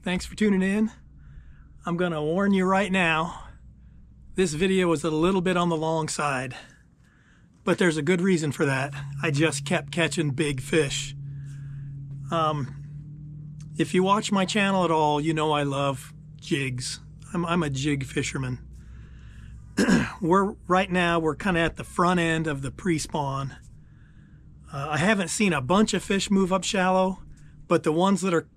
Thanks for tuning in. I'm gonna warn you right now, this video is a little bit on the long side, but there's a good reason for that. I just kept catching big fish. If you watch my channel at all, you know I love jigs. I'm a jig fisherman. Right now we're kind of at the front end of the pre-spawn. I haven't seen a bunch of fish move up shallow, but the ones that are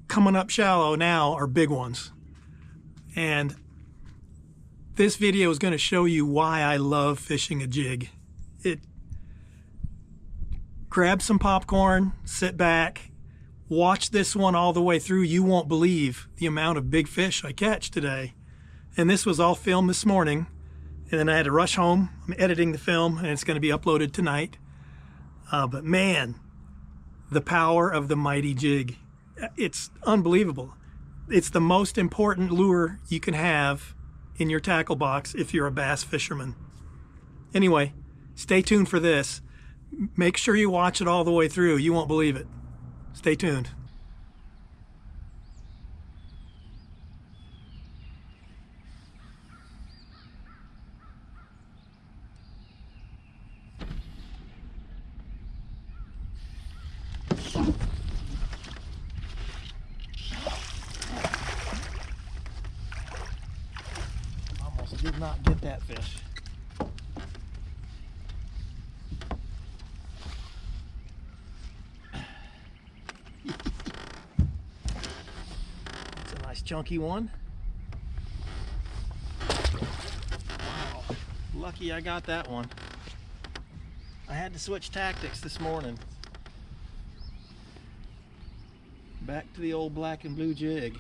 coming up shallow now are big ones. And this video is going to show you why I love fishing a jig. Grab some popcorn, sit back, watch this one all the way through. You won't believe the amount of big fish I catch today. And this was all filmed this morning, and then I had to rush home. I'm editing the film, and it's going to be uploaded tonight. But man, the power of the mighty jig. It's unbelievable. It's the most important lure you can have in your tackle box if you're a bass fisherman. Anyway, stay tuned for this. Make sure you watch it all the way through. You won't believe it. Stay tuned. Almost did not get that fish. That's a nice chunky one. Wow, lucky I got that one. I had to switch tactics this morning. Back to the old black and blue jig.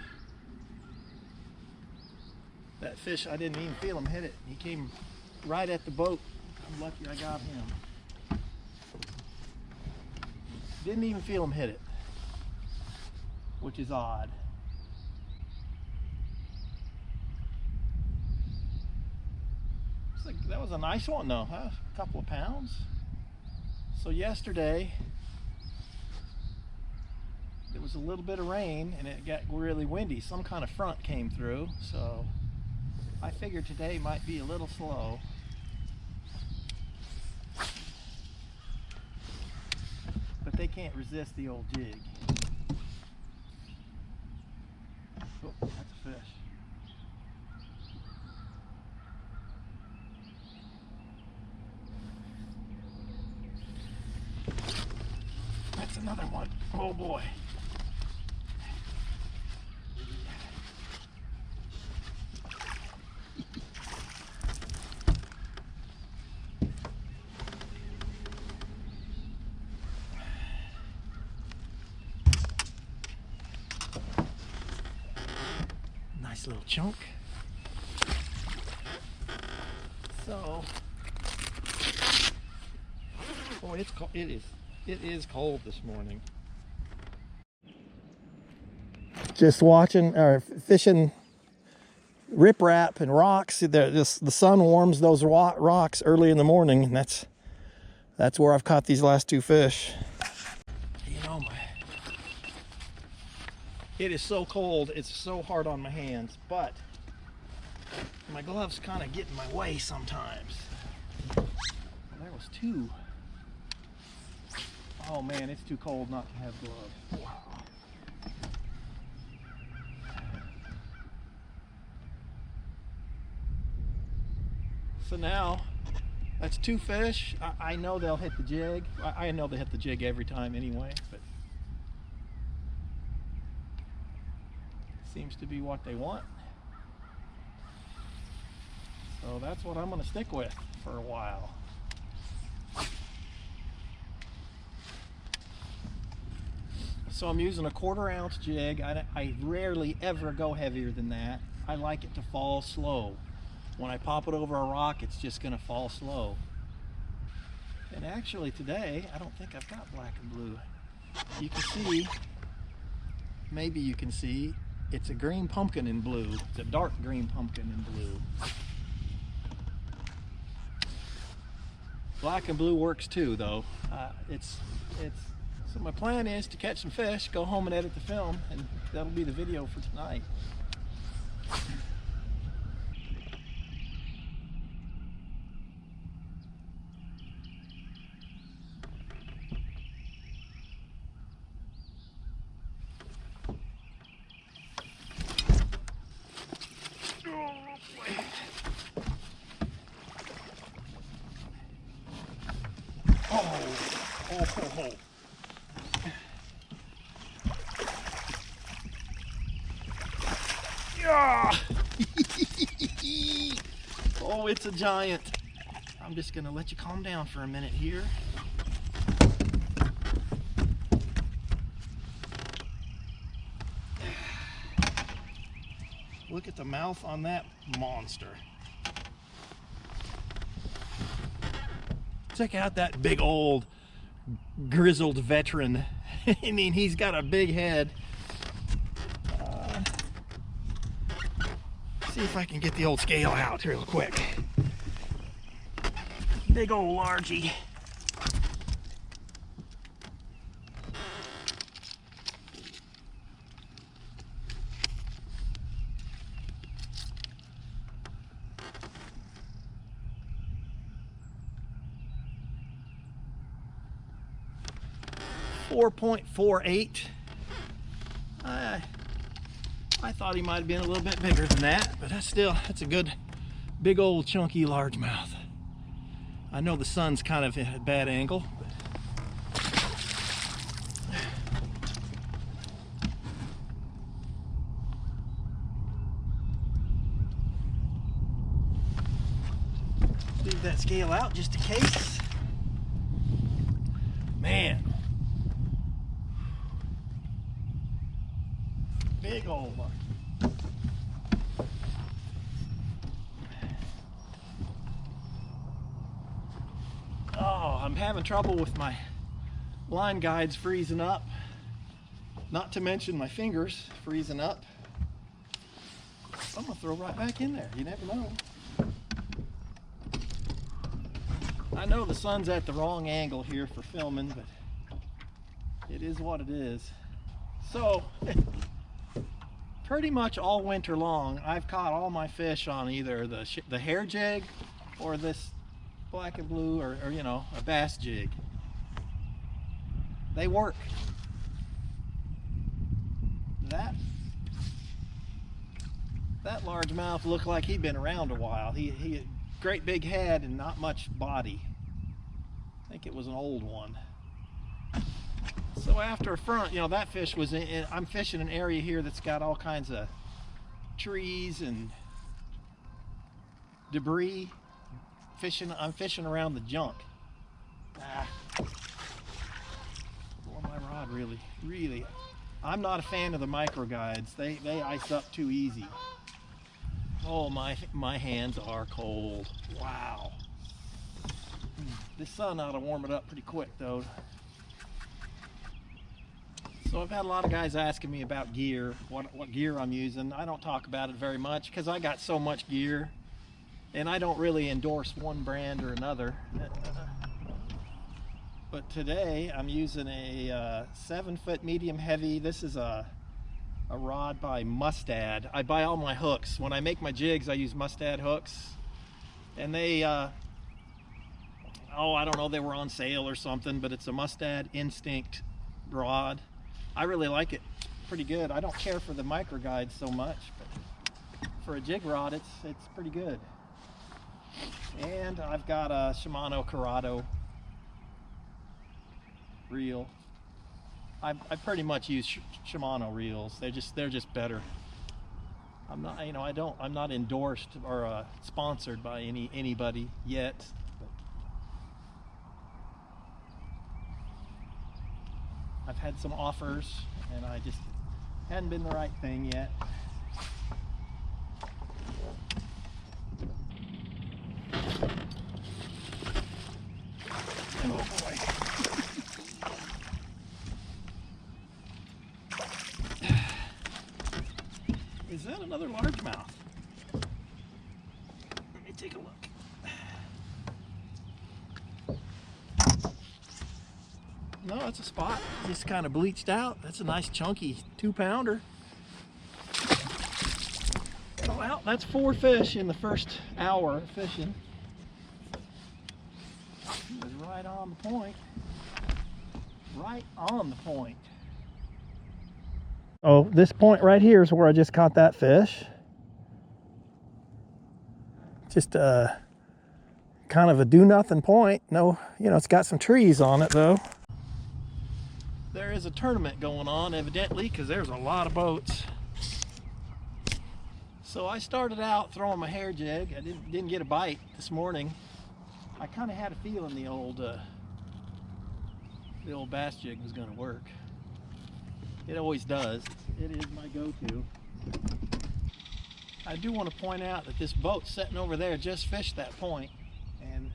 That fish, I didn't even feel him hit it. He came right at the boat. I'm lucky I got him. Didn't even feel him hit it, which is odd. That was a nice one though, huh? A couple of pounds. So yesterday, there was a little bit of rain and it got really windy. Some kind of front came through, so I figured today might be a little slow. But they can't resist the old jig. Oh, that's a fish. That's another one. Oh boy. Nice little chunk. So, boy, it's cold. It is cold this morning. Just watching or fishing riprap and rocks. The sun warms those rocks early in the morning, and that's where I've caught these last two fish. You know, it is so cold, it's so hard on my hands, but my gloves kind of get in my way sometimes. Well, there was two. Oh man, it's too cold not to have gloves. Wow. So now, that's two fish. I know they'll hit the jig. I know they hit the jig every time anyway, but seems to be what they want. So that's what I'm going to stick with for a while. So I'm using a 1/4 ounce jig. I rarely ever go heavier than that. I like it to fall slow. When I pop it over a rock, it's just going to fall slow. And actually today, I don't think I've got black and blue. You can see, maybe you can see, it's a green pumpkin in blue. It's a dark green pumpkin in blue. Black and blue works too, though. It's So my plan is to catch some fish, go home and edit the film, and that'll be the video for tonight. Oh. Yeah. Oh, it's a giant. I'm just gonna let you calm down for a minute here. Look at the mouth on that monster. Check out that big old grizzled veteran. I mean, he's got a big head. See if I can get the old scale out real quick. Big old largy. .48. I thought he might have been a little bit bigger than that, but that's a good big old chunky largemouth. I know the sun's kind of at a bad angle, but leave that scale out just in case. Man, big old one. Oh, I'm having trouble with my line guides freezing up. Not to mention my fingers freezing up. I'm gonna throw right back in there. You never know. I know the sun's at the wrong angle here for filming, but it is what it is. So, pretty much all winter long, I've caught all my fish on either the hair jig or this black and blue or you know, a bass jig. They work. That largemouth looked like he'd been around a while. He had great big head and not much body. I think it was an old one. So after a front, you know, that fish was I'm fishing an area here that's got all kinds of trees and debris. I'm fishing around the junk. Boy, my rod really. I'm not a fan of the micro guides. They ice up too easy. Oh, my hands are cold. Wow. The sun ought to warm it up pretty quick though. So I've had a lot of guys asking me about gear, what gear I'm using. I don't talk about it very much because I got so much gear and I don't really endorse one brand or another. But today I'm using a 7-foot medium heavy. This is a rod by Mustad. I buy all my hooks. When I make my jigs, I use Mustad hooks. And they, I don't know, they were on sale or something, but it's a Mustad Instinct rod. I really like it. Pretty good. I don't care for the micro guides so much, but for a jig rod, it's pretty good. And I've got a Shimano Curado reel. I pretty much use Shimano reels. They're just better. I'm not, you know, I'm not endorsed or sponsored by anybody yet. But I've had some offers, and I just hadn't been the right thing yet. Oh boy. Is that another largemouth? Let me take a look. No, it's a spot. Just kind of bleached out. That's a nice chunky 2-pounder. Well, that's 4 fish in the first hour of fishing. He was right on the point. Right on the point. Oh, this point right here is where I just caught that fish. Just kind of a do-nothing point. No, it's got some trees on it though. There is a tournament going on evidently because there's a lot of boats. So I started out throwing my hair jig. I didn't get a bite this morning. I kind of had a feeling the old bass jig was going to work. It always does. It is my go-to. I do want to point out that this boat sitting over there just fished that point, and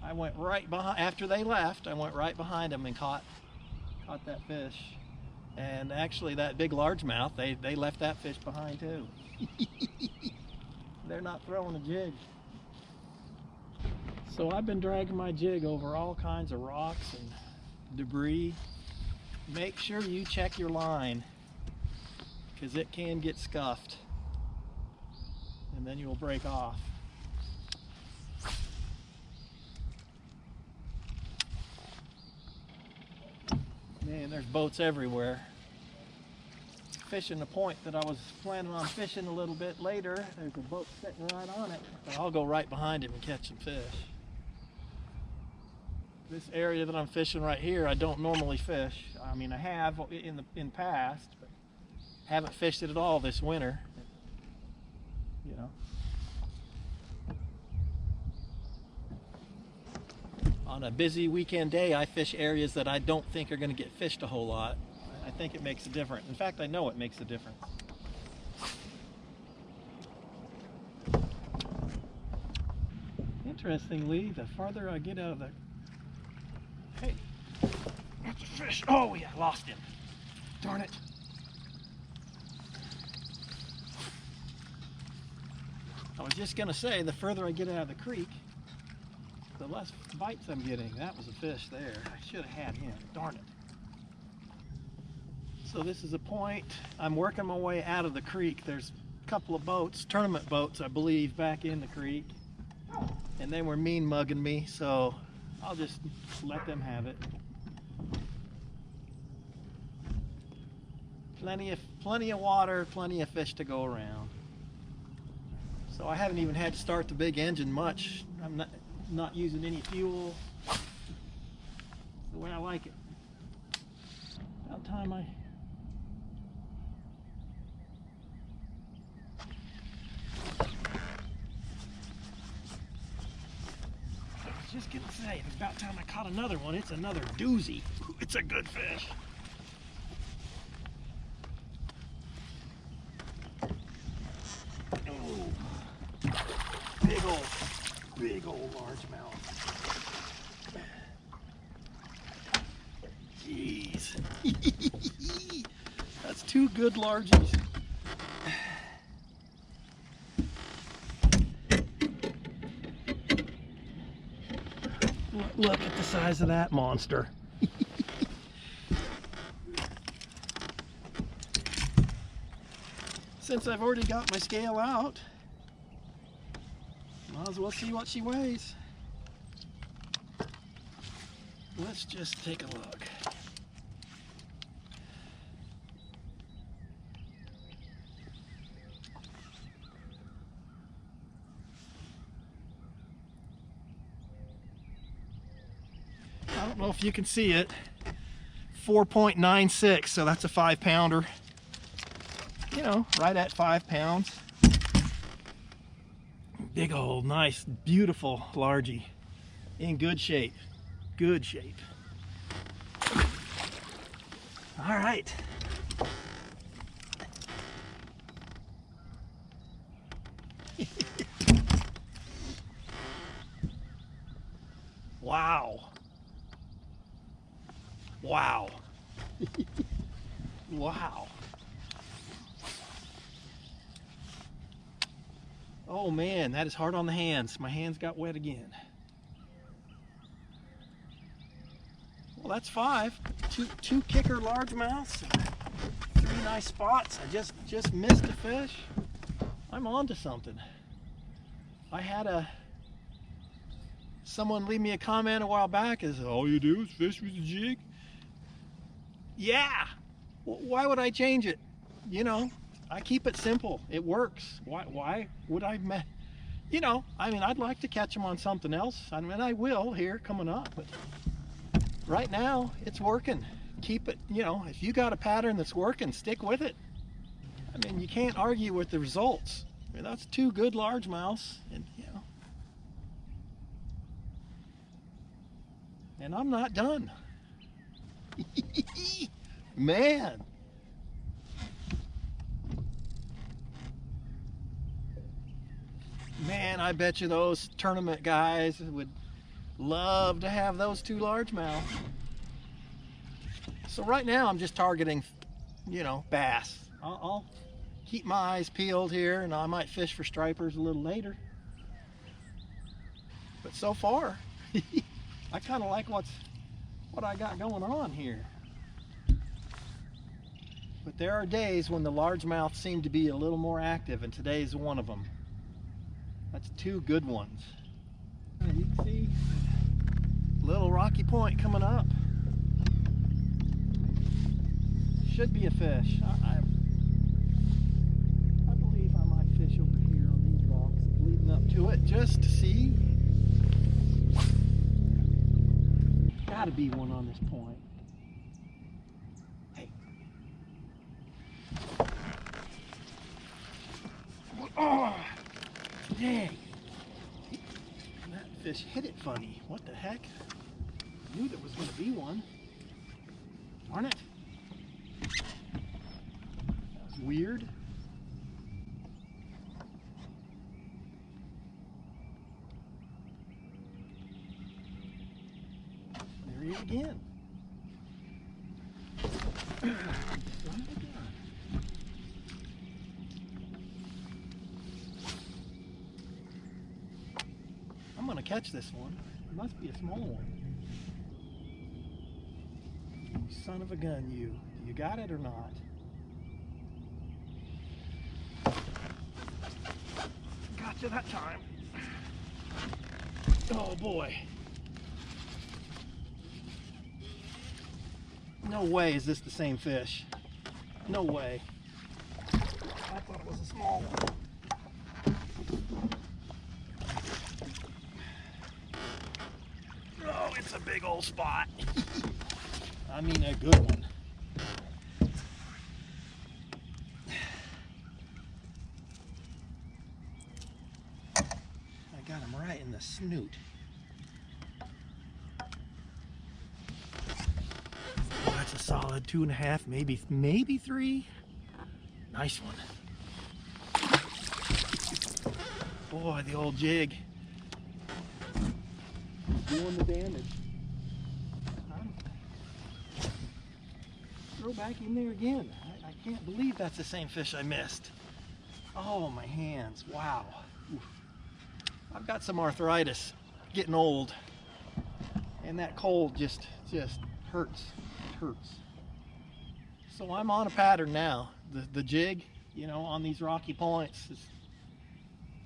I went right behind. After they left, I went right behind them and caught that fish. And actually, that big largemouth, they left that fish behind too. They're not throwing a jig. So I've been dragging my jig over all kinds of rocks and debris. Make sure you check your line, because it can get scuffed and then you'll break off. Man, there's boats everywhere. Fishing the point that I was planning on fishing a little bit later, there's a boat sitting right on it. So I'll go right behind it and catch some fish. This area that I'm fishing right here, I don't normally fish. I mean, I have in past, but haven't fished it at all this winter. On a busy weekend day, I fish areas that I don't think are going to get fished a whole lot. I think it makes a difference. In fact, I know it makes a difference. Interestingly, the farther I get out of the... Hey, that's a fish. Oh yeah, lost him. Darn it. I was just going to say, the further I get out of the creek, the less bites I'm getting. That was a fish there. I should have had him. Darn it. So this is a point. I'm working my way out of the creek. There's a couple of boats, tournament boats, I believe, back in the creek. And they were mean mugging me, so I'll just let them have it. Plenty of water, plenty of fish to go around. So I haven't even had to start the big engine much. I'm not using any fuel. The way I like it. About time I... I was just gonna say, it's about time I caught another one. It's another doozy. It's a good fish. Oh, big old largemouth. Jeez. That's 2 good largies. Look at the size of that monster. Since I've already got my scale out, might as well see what she weighs. Let's just take a look. I don't know if you can see it. 4.96, so that's a 5-pounder. Right at 5 pounds. Big old, nice, beautiful largie. In good shape. Good shape. All right. Wow. Wow. Wow. Oh man, that is hard on the hands. My hands got wet again. Well, that's 5. Two kicker largemouths, 3 nice spots. I just missed a fish. I'm on to something. I had someone leave me a comment a while back, is all you do is fish with a jig? Yeah. Why would I change it? You know, I keep it simple. It works. Why would I? You know, I mean, I'd like to catch them on something else. I mean, I will here coming up, but right now it's working. Keep it, you know, if you got a pattern that's working, stick with it. I mean, you can't argue with the results. I mean, that's 2 good largemouths, and you know, and I'm not done. Man. Man, I bet you those tournament guys would love to have those 2 largemouth. So right now I'm just targeting, you know, bass. I'll keep my eyes peeled here, and I might fish for stripers a little later. But so far, I kind of like what I got going on here. But there are days when the largemouth seem to be a little more active, and today's one of them. That's 2 good ones. You can see little rocky point coming up. Should be a fish. I believe I might fish over here on these rocks leading up to it just to see. Gotta be one on this point. Hey. Oh, dang. That fish hit it funny. What the heck? I knew there was going to be one. Darn it. That was weird. There he is again. Son of a gun. I'm going to catch this one. It must be a small one. You son of a gun, you. You got it or not? Gotcha that time. Oh boy. No way is this the same fish. No way. I thought it was a small one. Oh, it's a big old spot. I mean a good one. I got him right in the snoot. Oh, that's a solid 2.5, maybe 3. Nice one. Boy, the old jig. Doing the damage. Throw back in there again. I can't believe that's the same fish I missed. Oh, my hands. Wow. Oof. I've got some arthritis. Getting old. And that cold just hurts. It hurts. So I'm on a pattern now. The jig, you know, on these rocky points is,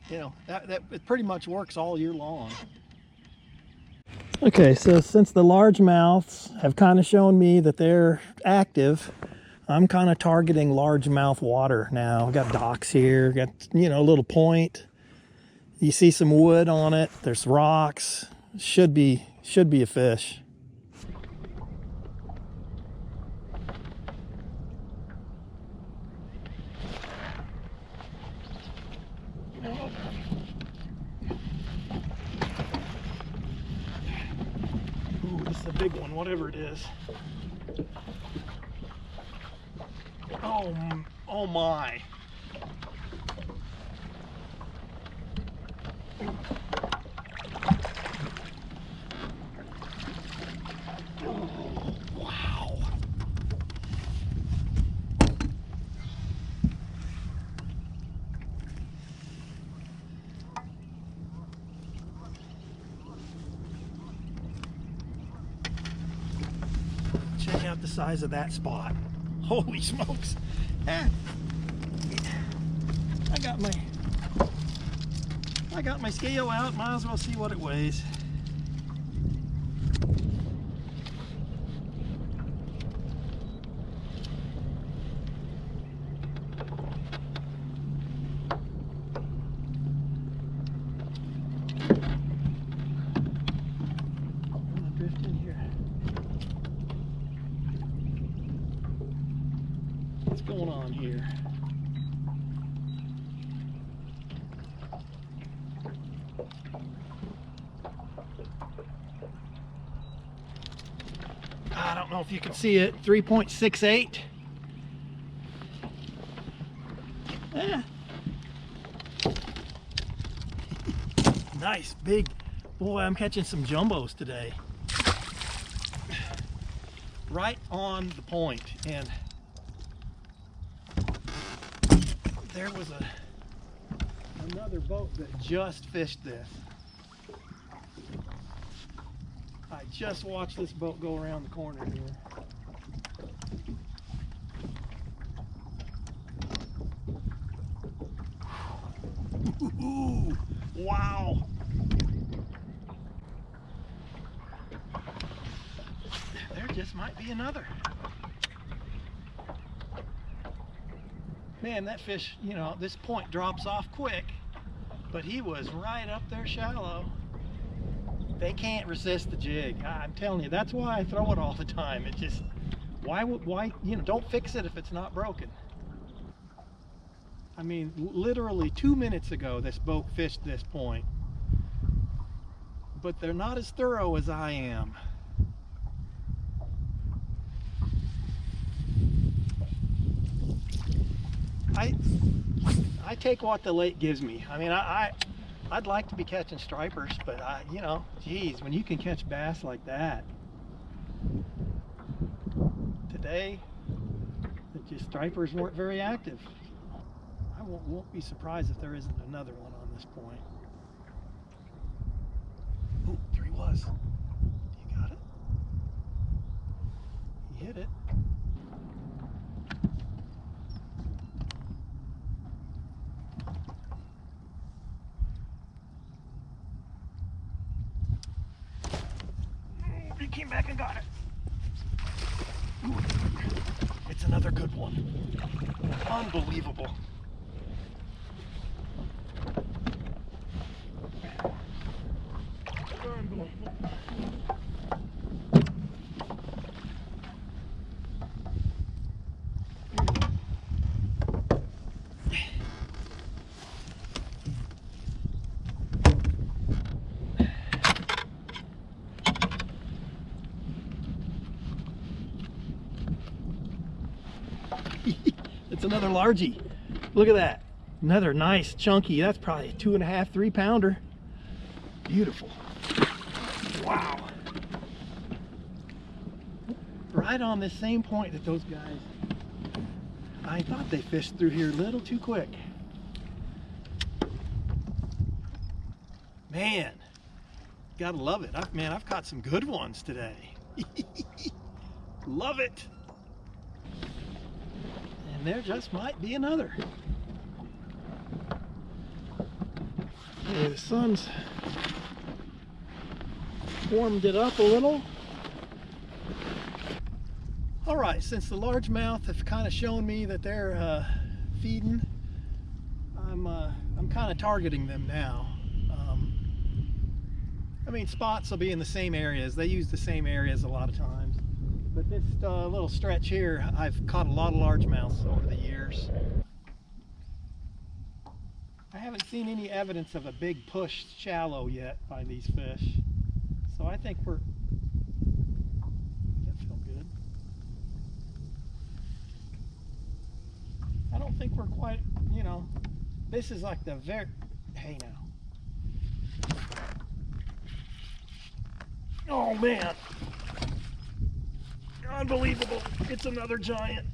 you know, that it pretty much works all year long. Okay, so since the largemouths have kind of shown me that they're active, I'm kind of targeting largemouth water now. I've got docks here, got, you know, a little point. You see some wood on it. There's rocks. Should be a fish. This is a big one, whatever it is. Oh my. Oh, wow. out the size of that spot. Holy smokes. I got my scale out, might as well see what it weighs. What's going on here? I don't know if you can see it. 3.68. Nice big. Boy, I'm catching some jumbos today. Right on the point, and there was another boat that just fished this. I just watched this boat go around the corner here. Ooh, wow. There just might be another. Man, that fish, you know, this point drops off quick, but he was right up there shallow. They can't resist the jig. I'm telling you, that's why I throw it all the time. It just, why, you know, don't fix it if it's not broken. I mean, literally 2 minutes ago, this boat fished this point, but they're not as thorough as I am. I take what the lake gives me. I mean, I'd like to be catching stripers, but you know, geez, when you can catch bass like that. Today, stripers weren't very active. I won't be surprised if there isn't another one on this point. Oh, there he was. You got it? He hit it. He came back and got it. Ooh, it's another good one. Unbelievable. It's another largie. Look at that. Another nice chunky. That's probably a 2.5, 3 pounder. Beautiful. Wow. Right on this same point that those guys, I thought they fished through here a little too quick. Man, gotta love it. Man, I've caught some good ones today. Love it. And there just might be another. Okay, the sun's warmed it up a little. All right, since the largemouth have kind of shown me that they're feeding, I'm kind of targeting them now. I mean, spots will be in the same areas. They use the same areas a lot of times. But this little stretch here, I've caught a lot of largemouths over the years. I haven't seen any evidence of a big push shallow yet by these fish. So I think we're, that felt good. I don't think we're quite, you know, this is like the very, hey now. Oh man. Unbelievable. It's another giant.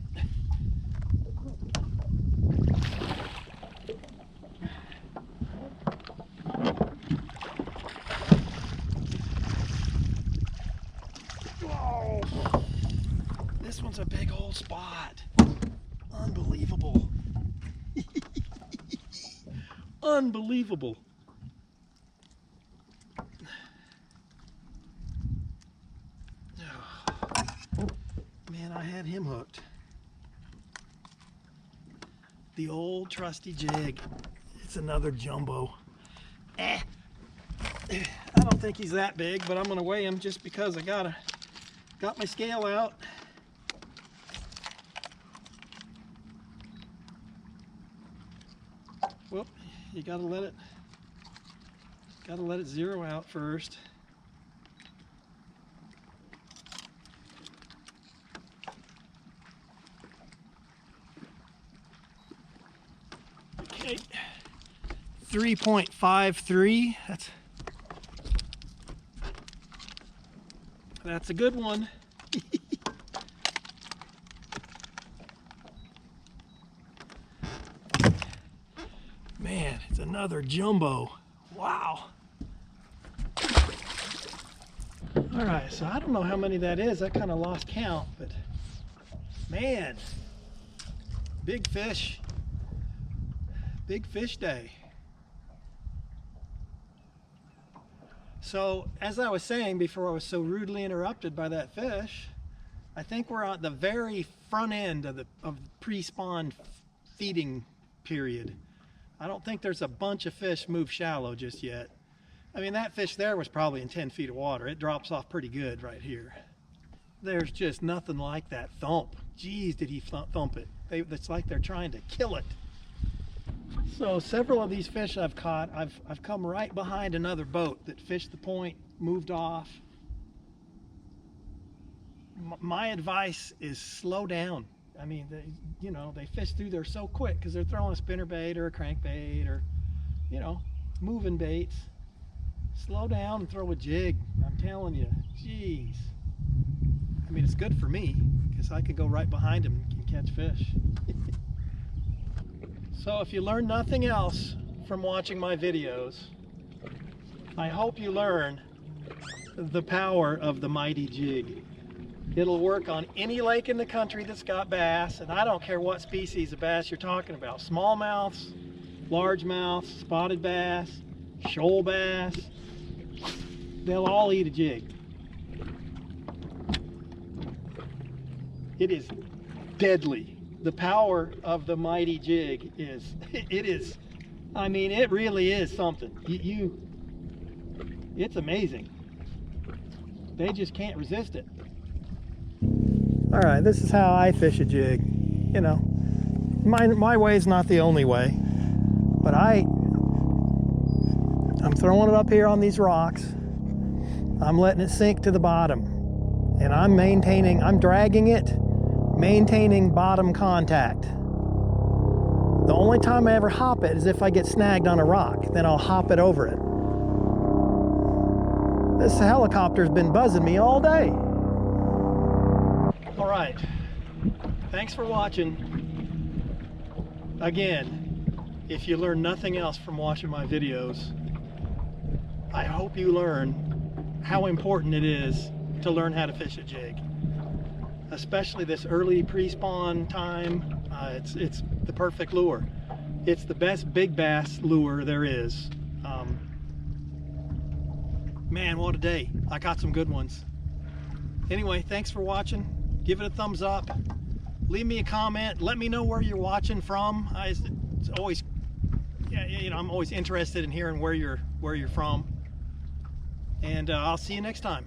That's a big old spot. Unbelievable. Unbelievable. Man, I had him hooked. The old trusty jig. It's another jumbo. I don't think he's that big, but I'm gonna weigh him just because I got my scale out. Whoop, you gotta let it zero out first. Okay, 3.53. That's a good one. Man, it's another jumbo. Wow. All right, so I don't know how many that is. I kind of lost count, but man, big fish. Big fish day. So, as I was saying before I was so rudely interrupted by that fish, I think we're at the very front end of the pre-spawn feeding period. I don't think there's a bunch of fish move shallow just yet. I mean, that fish there was probably in 10 feet of water. It drops off pretty good right here. There's just nothing like that thump. Jeez, did he thump it. It's like they're trying to kill it. So several of these fish I've caught, I've come right behind another boat that fished the point, moved off. My advice is slow down. I mean, they fish through there so quick because they're throwing a spinnerbait or a crankbait or, moving baits. Slow down and throw a jig. I'm telling you, jeez. I mean, it's good for me because I could go right behind them and catch fish. So if you learn nothing else from watching my videos, I hope you learn the power of the mighty jig. It'll work on any lake in the country that's got bass, and I don't care what species of bass you're talking about. Smallmouths, largemouths, spotted bass, shoal bass, they'll all eat a jig. It is deadly. The power of the mighty jig is, I mean, it really is something. It's amazing. They just can't resist it. All right, this is how I fish a jig. My way is not the only way, but I'm throwing it up here on these rocks. I'm letting it sink to the bottom, and I'm dragging it, maintaining bottom contact. The only time I ever hop it is if I get snagged on a rock, then I'll hop it over it. This helicopter's been buzzing me all day. All right, thanks for watching. Again, if you learn nothing else from watching my videos, I hope you learn how important it is to learn how to fish a jig. Especially this early pre-spawn time, it's the perfect lure. It's the best big bass lure there is. Man, what a day. I caught some good ones. Anyway, thanks for watching. Give it a thumbs up. Leave me a comment. Let me know where you're watching from. It's always, I'm always interested in hearing where you're from. And I'll see you next time.